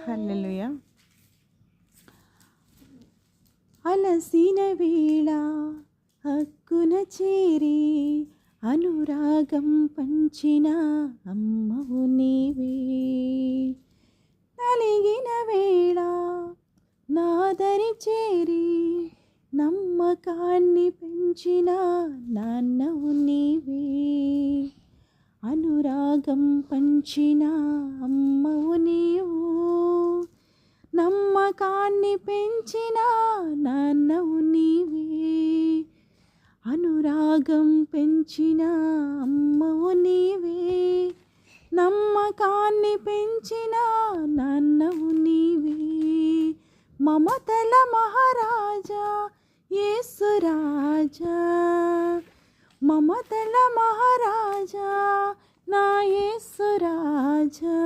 హల్లెలూయా. అలసిన వేళ హక్కున చేరి అనురాగం పంచిన అమ్మవు నీవే. నలిగిన వేళ నాదరి చేరి నమ్మకాన్ని పెంచిన నాన్నవు నీవే. అనురాగం పంచిన అమ్మవు నీవు, నమ్మకాన్ని పెంచిన నాన్నవు నీవే. అనురాగం పెంచిన అమ్మవు నీవే, నమ్మకాన్ని పెంచిన నాన్నవు నీవే. మమతల మహారాజా యేసు రాజా, మమతల మహారాజా నా యేసు రాజా.